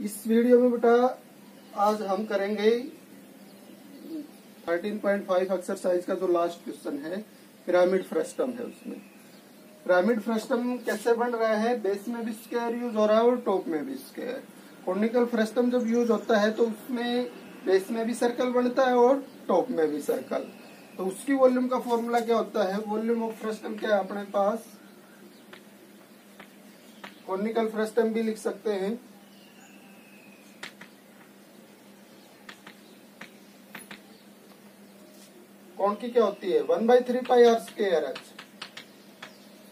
इस वीडियो में बेटा आज हम करेंगे 13.5 एक्सरसाइज का जो लास्ट क्वेश्चन है, पिरामिड फ्रस्टम है। उसमें पिरामिड फ्रस्टम कैसे बन रहा है, बेस में भी स्क्वायर यूज हो रहा है और टॉप में भी स्क्वायर। कॉनिकल फ्रस्टम जब यूज होता है तो उसमें बेस में भी सर्कल बनता है और टॉप में भी सर्कल। तो उसकी वॉल्यूम का फॉर्मूला क्या होता है, वॉल्यूम ऑफ फ्रस्टम क्या है अपने पास, कॉनिकल फ्रस्टम भी लिख सकते हैं, कौन की क्या होती है 1/3 पाई आर स्क्वायर एच।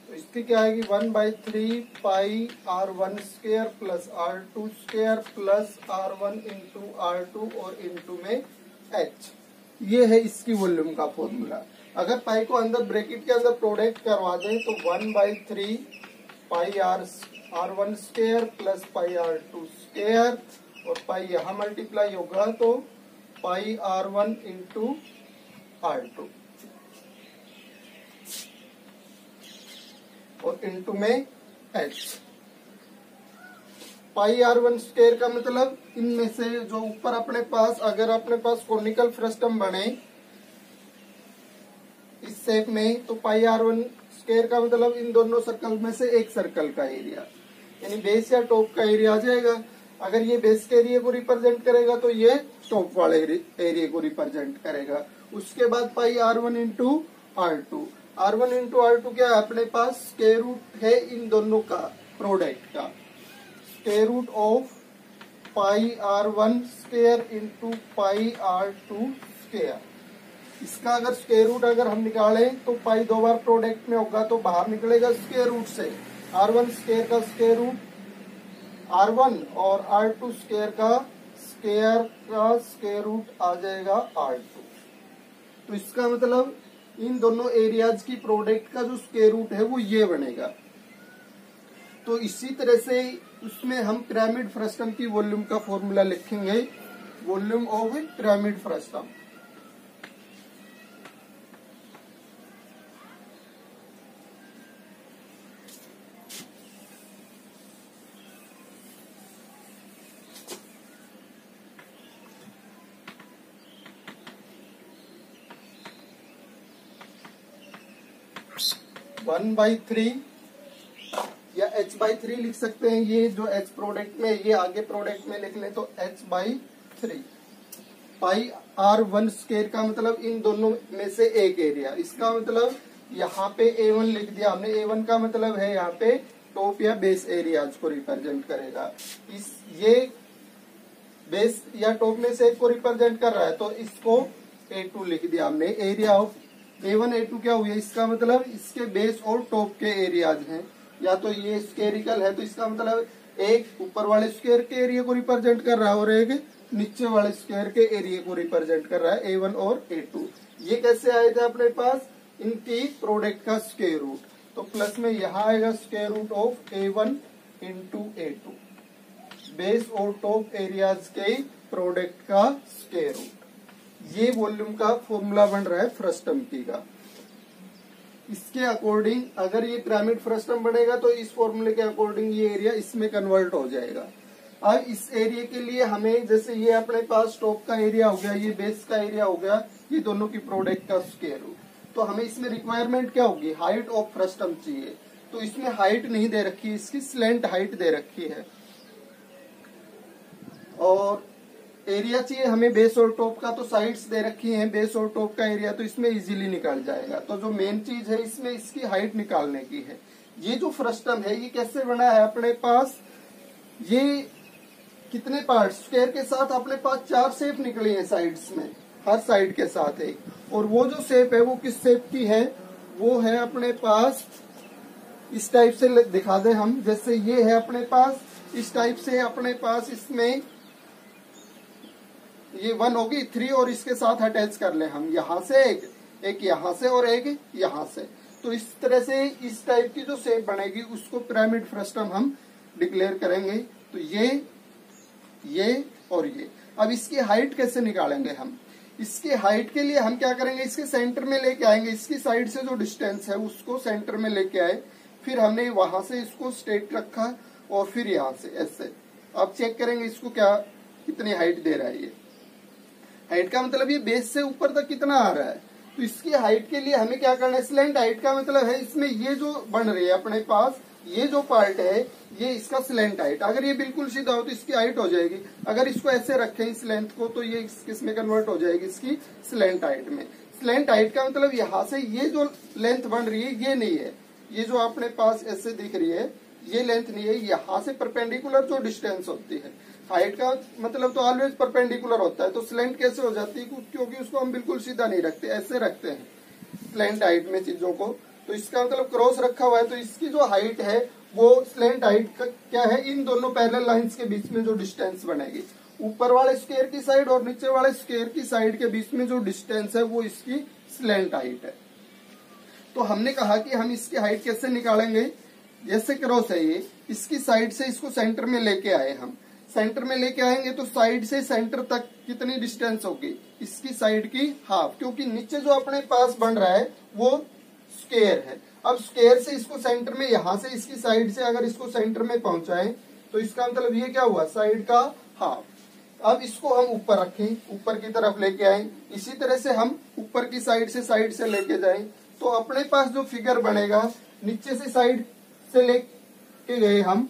तो इसकी क्या आएगी 1/3 पाई R1 square plus R2 square plus R1 into R2 और इंटू में H। ये है इसकी वॉल्यूम का फॉर्मूला। अगर पाई को अंदर ब्रैकेट के अंदर प्रोडक्ट करवा दें तो 1/3 पाई R1 square plus pi R2 square और पाई यहाँ मल्टीप्लाई होगा तो पाई R1 इंटू R2 और इंटू में H। पाई R1 स्क्वायर का मतलब इनमें से जो ऊपर अपने पास, अगर अपने पास कॉनिकल फ्रस्टम बने इस शेप में तो पाई R1 स्क्वायर का मतलब इन दोनों सर्कल में से एक सर्कल का एरिया, यानी बेस या टॉप का एरिया आ जाएगा। अगर ये बेस के एरिया को रिप्रेजेंट करेगा तो ये टॉप वाले एरिया को रिप्रेजेंट करेगा। उसके बाद पाई R1 into R2, R1 into R2 क्या है अपने पास, स्क्वायर रूट है इन दोनों का प्रोडक्ट का, square root of pi R1 square into pi R2 square. इसका अगर स्क्वायर रूट अगर हम निकालें तो पाई दो बार प्रोडक्ट में होगा तो बाहर निकलेगा स्क्वायर रूट से। R1 स्क्वायर का स्क्वायर रूट R1 और R2 स्क्वायर का स्क्वायर रूट आ जाएगा R2। तो इसका मतलब इन दोनों एरियाज की प्रोडक्ट का जो स्क्वायर रूट है वो ये बनेगा। तो इसी तरह से उसमें हम पिरामिड फ्रस्टम की वॉल्यूम का फॉर्मूला लिखेंगे, volume of pyramid frustum. One by three या H/3 लिख सकते हैं। ये जो H प्रोडक्ट में, ये आगे प्रोडक्ट में लिख ले तो H/3 पाई R1 स्क्वायर का मतलब इन दोनों में से एक एरिया। इसका मतलब यहाँ पे A1 लिख दिया हमने। A1 का मतलब है यहाँ पे टॉप या बेस एरियाज को रिप्रेजेंट करेगा। ये बेस या टॉप में से एक को रिप्रेजेंट कर रहा है तो इसको A2 लिख दिया हमने। एरिया ऑफ A1 A2 क्या हुआ, इसका मतलब इसके बेस और टॉप के एरियाज हैं। या तो ये स्केरिकल है तो इसका मतलब एक ऊपर वाले स्क्वायर के एरिया को रिप्रेजेंट कर रहा है और एक नीचे वाले स्क्वायर के एरिया को रिप्रेजेंट कर रहा है, A1 और A2। ये कैसे आए थे अपने पास, इनकी प्रोडक्ट का स्क्वायर रूट। तो प्लस में यहाँ आएगा square root of A1 into A2, base और टॉप एरियाज के प्रोडक्ट का स्क्वायर रूट। ये वॉल्यूम का फॉर्मूला बन रहा है फ्रस्टम की का। इसके अकॉर्डिंग अगर ये पिरामिड फ्रस्टम बनेगा तो इस फॉर्मूले के अकॉर्डिंग ये एरिया इसमें कन्वर्ट हो जाएगा। अब इस एरिया के लिए हमें, जैसे ये अपने पास टॉप का एरिया हो गया, ये बेस का एरिया हो गया, ये दोनों की प्रोडक्ट का स्क्वायर रूट, तो हमें इसमें रिक्वायरमेंट क्या होगी, हाइट ऑफ फ्रस्टम चाहिए। तो इसमें हाइट नहीं दे रखी, इसकी स्लेंट हाइट दे रखी है। और एरिया चाहिए हमें बेस और टॉप का, तो साइड्स दे रखी हैं बेस और टॉप का एरिया, तो इसमें इजीली निकल जाएगा। तो जो मेन चीज है इसमें इसकी हाइट निकालने की है। ये जो फ्रस्टम है ये कैसे बना है अपने पास, ये कितने पार्ट, स्क्वायर के साथ अपने पास 4 शेप निकली है साइड्स में, हर साइड के साथ एक। और वो जो शेप है वो किस शेप की है, वो है अपने पास इस टाइप से दिखा दे हम। जैसे ये है अपने पास इस टाइप से, अपने पास इसमें ये 1 होगी 3 और इसके साथ अटैच कर ले हम, यहाँ से एक यहाँ से और एक यहाँ से। तो इस तरह से इस टाइप की जो शेप बनेगी उसको पिरामिड फ्रस्टम हम डिक्लेयर करेंगे। तो ये और ये। अब इसकी हाइट कैसे निकालेंगे हम, इसकी हाइट के लिए हम क्या करेंगे, इसके सेंटर में लेके आएंगे। इसकी साइड से जो डिस्टेंस है उसको सेंटर में लेके आए, फिर हमने वहां से इसको स्ट्रेट रखा और फिर यहाँ से ऐसे आप चेक करेंगे इसको क्या कितनी हाइट दे रहा है। ये हाइट का मतलब ये बेस से ऊपर तक कितना आ रहा है। तो इसकी हाइट के लिए हमें क्या करना है, स्लैंट हाइट का मतलब है इसमें ये जो बन रही है अपने पास, ये जो पार्ट है ये इसका स्लैंट हाइट। अगर ये बिल्कुल सीधा हो तो इसकी हाइट हो जाएगी, अगर इसको ऐसे रखें इस लेंथ को तो ये किसमें कन्वर्ट हो जाएगी, इसकी स्लैंट हाइट में। स्लैंट हाइट का मतलब यहाँ से ये जो लेंथ बन रही है ये नहीं है, ये जो अपने पास ऐसे दिख रही है ये लेंथ नहीं है, यहाँ से परपेंडिकुलर जो डिस्टेंस होती है। हाइट का मतलब तो ऑलवेज परपेंडिकुलर होता है, तो स्लैंट कैसे हो जाती है, क्योंकि उसको हम बिल्कुल सीधा नहीं रखते, ऐसे रखते हैं स्लैंट हाइट में चीजों को। तो इसका मतलब क्रॉस रखा हुआ है, तो इसकी जो हाइट है वो स्लैंट हाइट का क्या है, इन दोनों पैरेलल लाइंस के बीच में जो डिस्टेंस बनेगी, ऊपर वाले स्क्वायर की साइड और नीचे वाले स्क्वायर की साइड के बीच में जो डिस्टेंस है वो इसकी स्लैंट हाइट है। तो हमने कहा कि हम इसकी हाइट कैसे निकालेंगे, जैसे क्रॉस है ये, इसकी साइड से इसको सेंटर में लेके आए, हम सेंटर में लेके आएंगे तो साइड से सेंटर तक कितनी डिस्टेंस होगी, इसकी साइड की हाफ, क्योंकि नीचे जो अपने पास बन रहा है वो स्क्वायर है। अब स्क्वायर से इसको सेंटर में, यहां से इसकी साइड से अगर इसको सेंटर में पहुंचाएं तो इसका मतलब ये क्या हुआ, साइड का हाफ। अब इसको हम ऊपर रखें, ऊपर की तरफ लेके आए, इसी तरह से हम ऊपर की साइड से लेके जाएं तो अपने पास जो फिगर बनेगा, नीचे से साइड से लेके गए हम,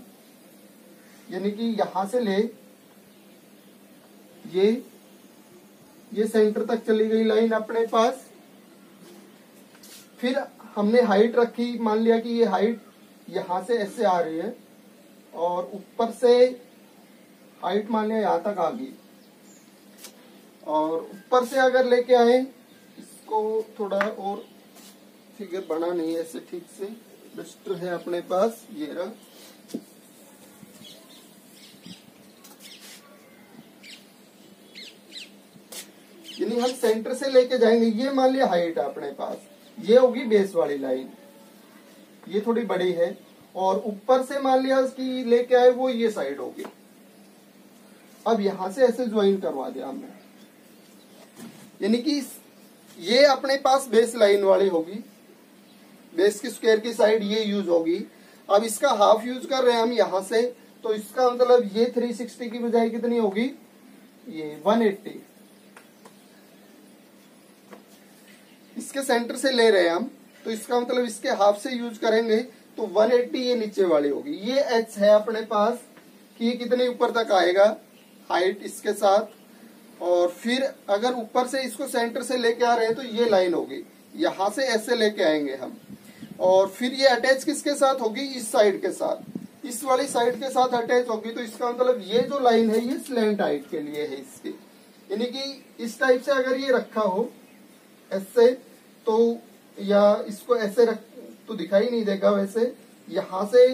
यानी कि यहां से ले ये सेंटर तक चली गई लाइन अपने पास। फिर हमने हाइट रखी, मान लिया कि ये हाइट यहां से ऐसे आ रही है और ऊपर से हाइट मान लिया यहां तक आ गई, और ऊपर से अगर लेके आए इसको, थोड़ा और फिगर बना नहीं है ऐसे ठीक से, डस्टर है अपने पास, ये रहा, यानी हम सेंटर से लेके जाएंगे, ये मान लिया हाइट है अपने पास, ये होगी बेस वाली लाइन, ये थोड़ी बड़ी है, और ऊपर से मान लिया कि लेके आए वो ये साइड होगी। अब यहां से ऐसे ज्वाइन करवा दिया हमने, यानी कि ये अपने पास बेस लाइन वाली होगी, बेस की स्क्वायर की साइड ये यूज होगी। अब इसका हाफ यूज कर रहे हैं हम यहां से, तो इसका मतलब ये 360 की बजाय कितनी होगी, ये 180। इसके सेंटर से ले रहे हैं हम, तो इसका मतलब इसके हाफ से यूज करेंगे तो 180 ये नीचे वाली होगी। ये एच है अपने पास कि ये कितने ऊपर तक आएगा हाइट इसके साथ, और फिर अगर ऊपर से इसको सेंटर से लेके आ रहे हैं तो ये लाइन होगी, यहां से ऐसे लेके आएंगे हम, और फिर ये अटैच किसके साथ होगी, इस साइड के साथ, इस वाली साइड के साथ अटैच होगी। तो इसका मतलब ये जो लाइन है ये स्लैंट हाइट के लिए है इसकी, यानी कि इस टाइप से अगर ये रखा हो ऐसे, तो या इसको ऐसे रख तो दिखाई नहीं देगा, वैसे यहां से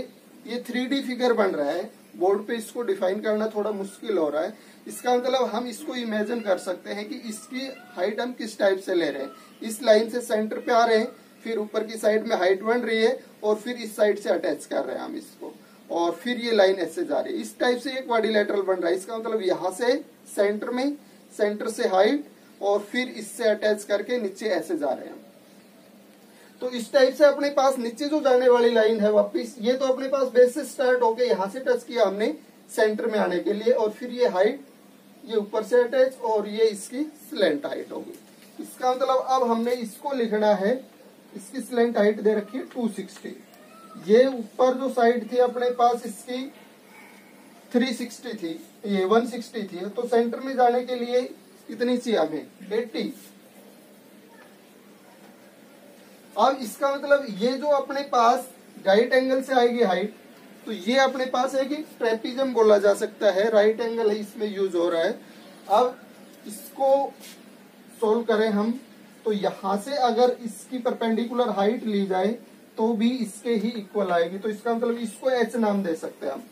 ये 3D फिगर बन रहा है बोर्ड पे, इसको डिफाइन करना थोड़ा मुश्किल हो रहा है। इसका मतलब हम इसको इमेजिन कर सकते हैं कि इसकी हाइट हम किस टाइप से ले रहे हैं, इस लाइन से सेंटर पे आ रहे हैं, फिर ऊपर की साइड में हाइट बन रही है, और फिर इस साइड से अटैच कर रहे हैं हम इसको, और फिर ये लाइन ऐसे जा रही है, इस टाइप से एक क्वाड्रिलेटरल बन रहा है। इसका मतलब यहाँ से सेंटर में, सेंटर से हाइट, और फिर इससे अटैच करके नीचे ऐसे जा रहे हैं। तो इस टाइप से अपने पास नीचे जो जाने वाली लाइन है वापिस, ये तो अपने पास बेस से स्टार्ट होके यहाँ से टच किया हमने सेंटर में आने के लिए, और फिर ये हाइट ये ऊपर से अटैच, और ये इसकी स्लैंट हाइट होगी। इसका मतलब अब हमने इसको लिखना है, इसकी स्लैंट हाइट दे रखी है 260, ये ऊपर जो साइड थी अपने पास इसकी 360 थी, ये 160 थी, तो सेंटर में जाने के लिए कितनी चाहिए हमें, 80। अब इसका मतलब ये जो अपने पास राइट एंगल से आएगी हाइट, तो ये अपने पास है कि ट्रेपीजियम बोला जा सकता है, राइट एंगल है इसमें यूज हो रहा है। अब इसको सोल्व करें हम, तो यहां से अगर इसकी परपेंडिकुलर हाइट ली जाए तो भी इसके ही इक्वल आएगी, तो इसका मतलब इसको एच नाम दे सकते हैं हम।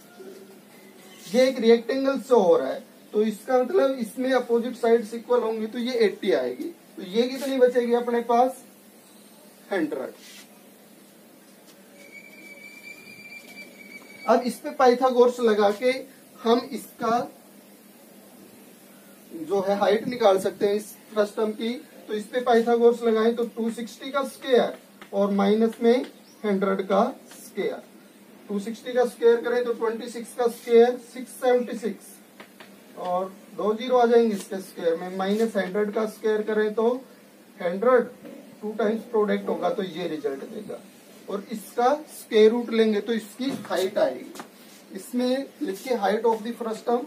ये एक रेक्टेंगल शो हो रहा है, तो इसका मतलब इसमें अपोजिट साइड्स इक्वल होंगी, तो ये 80 आएगी। तो ये कितनी बचेगी अपने पास, 100। अब इस पे पाइथागोरस लगा के हम इसका जो है हाइट निकाल सकते हैं इस फर्स्ट टर्म की। तो इस पे पाइथागोरस लगाएं तो 260 का स्क्वायर और माइनस में 100 का स्क्वायर, 260 का स्क्वायर करें तो 26 का स्क्वायर 676 और 2 जीरो आ जाएंगे इसके स्क्वायर में, माइनस 100 का स्क्वायर करें तो 100 2 टाइम्स प्रोडक्ट होगा तो ये रिजल्ट देगा। और इसका स्क्वायर रूट लेंगे तो इसकी हाइट आएगी। इसमें लिखिए height of the first term,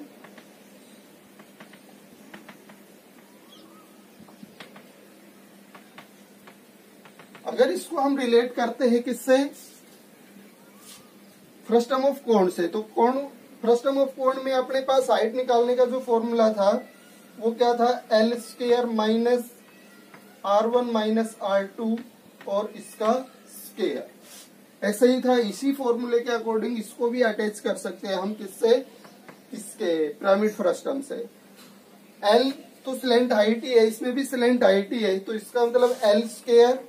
अगर इसको हम रिलेट करते हैं किससे, फर्स्ट टर्म ऑफ कोण से, तो कोण फर्स्ट टर्म ऑफ कोण में अपने पास हाइट निकालने का जो फॉर्मूला था वो क्या था, L square minus R1 minus R2 और इसका स्क्वायर, ऐसा ही था। इसी फॉर्मूले के अकॉर्डिंग इसको भी अटैच कर सकते हैं हम, किससे, इसके पिरामिड फर्स्ट टर्म से। एल तो स्लेंट हाइट ही है, इसमें भी स्लेंट हाइट ही है, तो इसका मतलब L square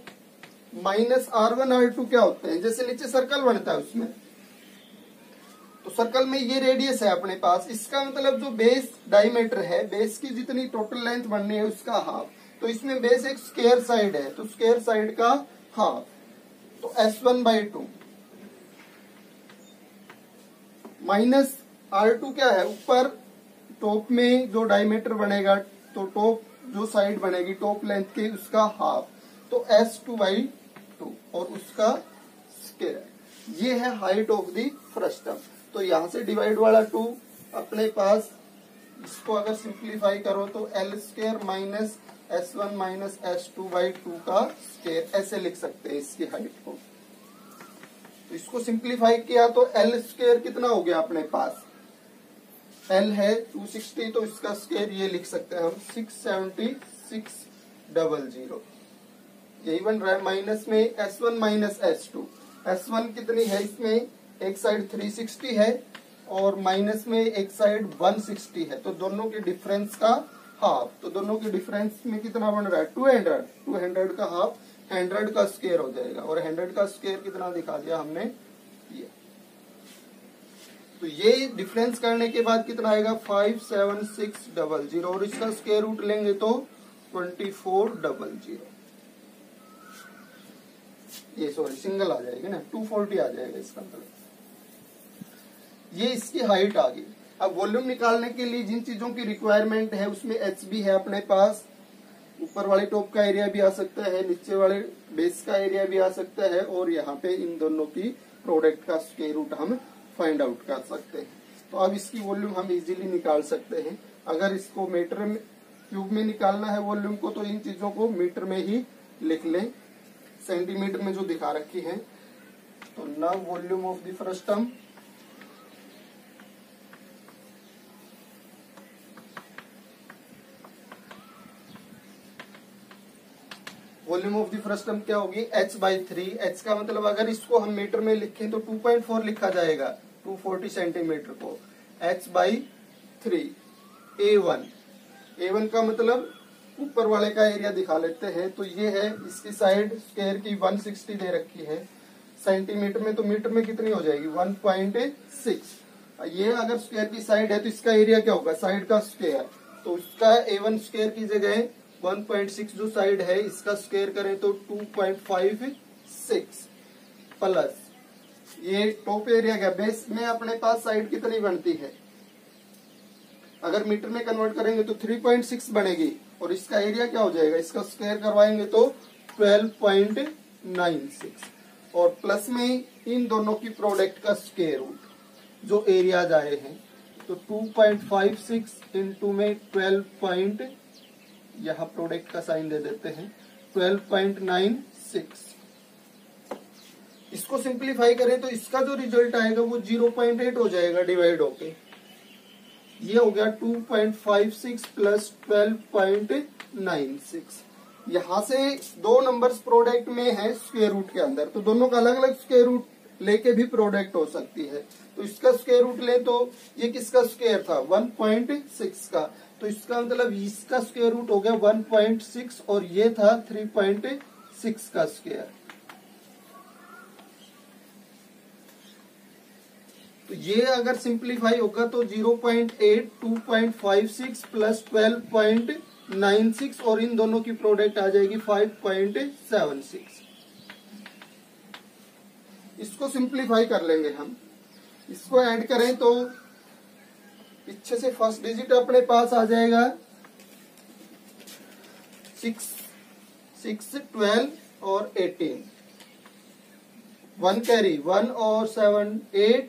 minus R1 R2 क्या होते हैं, जैसे नीचे सर्कल बनता है उसमें, तो सर्कल में ये रेडियस है अपने पास, इसका मतलब जो बेस डायमीटर है, बेस की जितनी टोटल लेंथ बननी है उसका हाफ, तो इसमें बेस एक स्क्वायर साइड है तो स्क्वायर साइड का हाफ, तो S1/2 माइनस R2 क्या है, ऊपर टॉप में जो डायमीटर बनेगा, तो टॉप जो साइड बनेगी टॉप लेंथ की उसका हाफ, तो S2/2 और उसका स्क्वायर, ये है height of the first term. तो यहां से डिवाइड वाला 2 अपने पास, इसको अगर सिंप्लीफाई करो तो L square minus S1 minus S2/2 का स्क्वायर, ऐसे लिख सकते हैं इसकी हाइट को। तो इसको सिंप्लीफाई किया तो एल स्क्वायर कितना हो गया अपने पास, एल है 260, तो इसका स्क्वायर ये लिख सकते हैं हम 67600, यही बन रहा है। माइनस में S1 माइनस S2, S1 कितनी है इसमें, एक साइड 360 है और माइनस में एक साइड 160 है, तो दोनों के डिफरेंस का हाफ, तो दोनों के डिफरेंस में कितना बन रहा है 200 का हाफ 100 का स्क्वायर हो जाएगा, और 100 का स्क्वायर कितना दिखा दिया हमने ये। तो ये डिफरेंस करने के बाद कितना आएगा 57600, और इसका स्क्वायर रूट लेंगे तो 2400, ये सॉरी सिंगल आ जाएगी ना, 240 आ जाएगा इसका मतलब। ये इसकी हाइट आ गई। अब वॉल्यूम निकालने के लिए जिन चीजों की रिक्वायरमेंट है उसमें एच भी है अपने पास, ऊपर वाले टॉप का एरिया भी आ सकता है, नीचे वाले बेस का एरिया भी आ सकता है, और यहाँ पे इन दोनों की प्रोडक्ट का स्क्वायर रूट हम फाइंड आउट कर सकते हैं। तो अब इसकी वॉल्यूम हम इजीली निकाल सकते हैं। अगर इसको मीटर में क्यूब में निकालना है वॉल्यूम को, तो इन चीजों को मीटर में ही लिख लें, सेंटीमीटर में जो दिखा रखी है। तो now volume of the first term, volume of the first term क्या होगी h/3। h का मतलब अगर इसको हम मीटर में लिखें तो 2.4 लिखा जाएगा, 240 सेंटीमीटर को, h/3 A1 का मतलब ऊपर वाले का एरिया दिखा लेते हैं। तो ये है इसकी साइड स्क्वायर की 160 दे रखी है सेंटीमीटर में, तो मीटर में कितनी हो जाएगी 1.6। ये अगर स्क्वायर की साइड है तो इसका एरिया क्या होगा, साइड का स्क्वायर, तो उसका A1 स्क्वायर की जगह 1.6 जो साइड है इसका स्क्वायर करें तो 2.56 प्लस ये टॉप एरिया का बेस में अपने पास साइड कितनी बनती है, अगर मीटर में कन्वर्ट करेंगे तो 3.6 बनेगी, और इसका एरिया क्या हो जाएगा, इसका स्क्वायर करवाएंगे तो 12.96, और प्लस में इन दोनों की प्रोडक्ट का स्क्वायर रूट जो एरियाज आए हैं, तो 2.56 इंटू में 12. यहाँ प्रोडक्ट का साइन दे देते हैं 12.96। इसको सिंप्लीफाई करें तो इसका जो रिजल्ट आएगा वो 0.8 हो जाएगा डिवाइड होके, ये हो गया 2.56 प्लस 12.96। यहाँ से दो नंबर्स प्रोडक्ट में है स्क्वायर रूट के अंदर, तो दोनों का अलग अलग स्क्वायर रूट लेके भी प्रोडक्ट हो सकती है। तो इसका स्क्वायर रूट ले तो ये किसका स्क्वायर था 1.6 का, तो इसका मतलब इसका स्क्वायर रूट हो गया 1.6 और ये था 3.6 का स्क्वायर। तो ये अगर सिंप्लीफाई होगा तो 0.8 2.56 प्लस 12.96 और इन दोनों की प्रोडक्ट आ जाएगी 5.76। इसको सिंप्लीफाई कर लेंगे हम। इसको ऐड करें तो पीछे से फर्स्ट डिजिट अपने पास आ जाएगा 6, 12 और 18। 1 कैरी, 1 और 7 8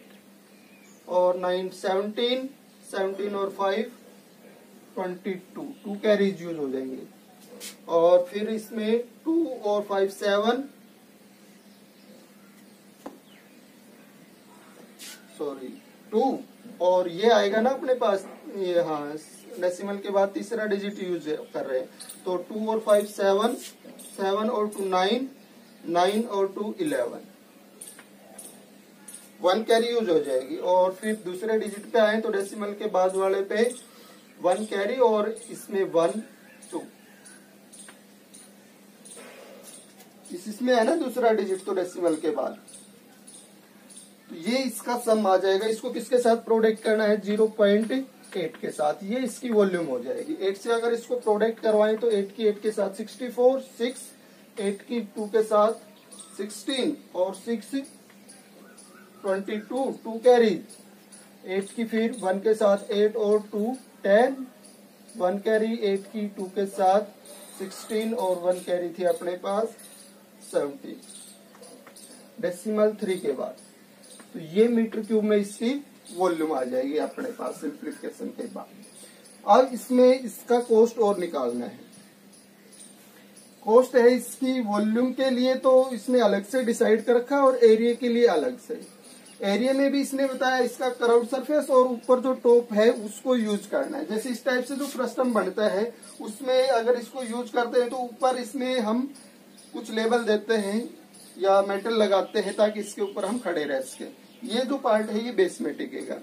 और 9 17, 17 और 5 22, 2 कैरीज यूज हो जाएंगे। और फिर इसमें 2 और 5 7, सॉरी 2, और ये आएगा ना अपने पास, ये हाँ डेसिमल के बाद तीसरा डिजिट यूज कर रहे हैं, तो 2 और 5 7, 7 और 2 9, 9 और 2 11, 1 कैरी यूज हो जाएगी। और फिर दूसरे डिजिट पे आए तो डेसिमल के बाद वाले पे 1 कैरी और इसमें 1 2, इसमें है ना दूसरा डिजिट तो डेसिमल के बाद, तो ये इसका सम आ जाएगा। इसको किसके साथ प्रोडक्ट करना है? 0.8 के साथ। ये इसकी वॉल्यूम हो जाएगी। 8 से अगर इसको प्रोडक्ट करवाएं तो 8 की 8 के साथ 64, 6 8 की 2 के साथ 16 और 6 22, 2 कैरीज। 8 की फिर 1 के साथ 8 और 2 10, 1 कैरी 8 की 2 के साथ 16 और 1 कैरी थी अपने पास 17 डेसिमल 3 के बाद। तो ये मीटर क्यूब में इसकी वॉल्यूम आ जाएगी अपने पास सिंप्लीफिकेशन के बाद। अब इसमें इसका कॉस्ट और निकालना है। कॉस्ट है इसकी वॉल्यूम के लिए तो इसने अलग से डिसाइड कर रखा है और एरिया के लिए अलग से। एरिया में भी इसने बताया इसका कराउड सरफेस और ऊपर जो टॉप है उसको यूज करना है। जैसे इस टाइप से जो फ्रस्टम बनता है उसमें अगर इसको यूज करते हैं तो ऊपर इसमें हम कुछ लेबल देते हैं या मेटल लगाते हैं ताकि इसके ऊपर हम खड़े रह सके। ये जो पार्ट है ये बेस में टिकेगा,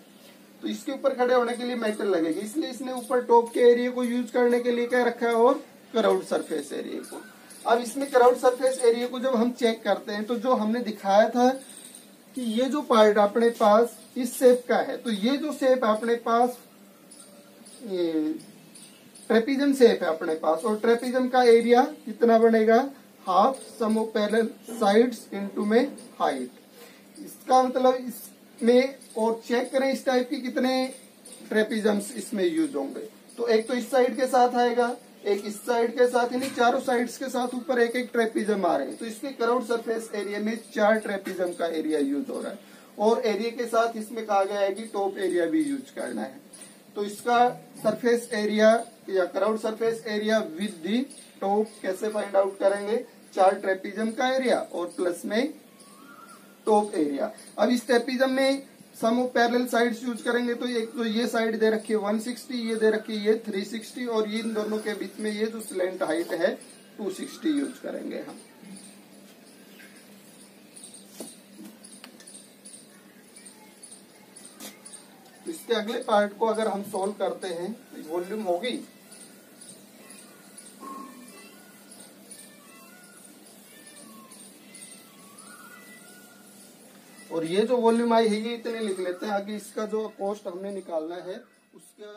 तो इसके ऊपर खड़े होने के लिए मेटल लगेगी, इसलिए इसने ऊपर टॉप के एरिया को यूज करने के लिए क्या रखा है और कराउड सरफेस एरिया को। अब इसमें कराउड सरफेस एरिया को जब हम चेक करते हैं तो जो हमने दिखाया था कि ये जो पार्ट अपने पास इस शेप का है, तो ये जो शेप अपने पास ट्रेपिजम शेप है अपने पास, और ट्रेपिजम का एरिया कितना बनेगा? Half sum of parallel sides into में हाइट। इसका मतलब इसमें और चेक करें इस टाइप की कितने ट्रेपिजम्स इसमें यूज होंगे। तो एक तो इस साइड के साथ आएगा, एक इस साइड के साथ, यानी चारों साइड्स के साथ ऊपर एक एक ट्रेपिजम आ रहे हैं। तो इसके कराउड सरफेस एरिया में 4 ट्रेपिजम का एरिया यूज हो रहा है, और एरिया के साथ इसमें कहा गया है कि टॉप एरिया भी यूज करना है। तो इसका सरफेस एरिया या curved surface area with the top कैसे फाइंड आउट करेंगे? 4 ट्रेपिजम का एरिया और प्लस में टॉप एरिया। अब इस ट्रेपिजम में सम ऑफ पैरेलल साइड्स यूज करेंगे, तो एक तो ये साइड दे रखी है 160, ये दे रखी है 360, और ये इन दोनों के बीच में ये जो स्लैंट हाइट है 260 यूज करेंगे हम। तो इसके अगले पार्ट को अगर हम सॉल्व करते हैं तो वॉल्यूम होगी और ये जो वॉल्यूम आई है ये इतने लिख लेते हैं। आगे इसका जो कॉस्ट हमने निकालना है उसका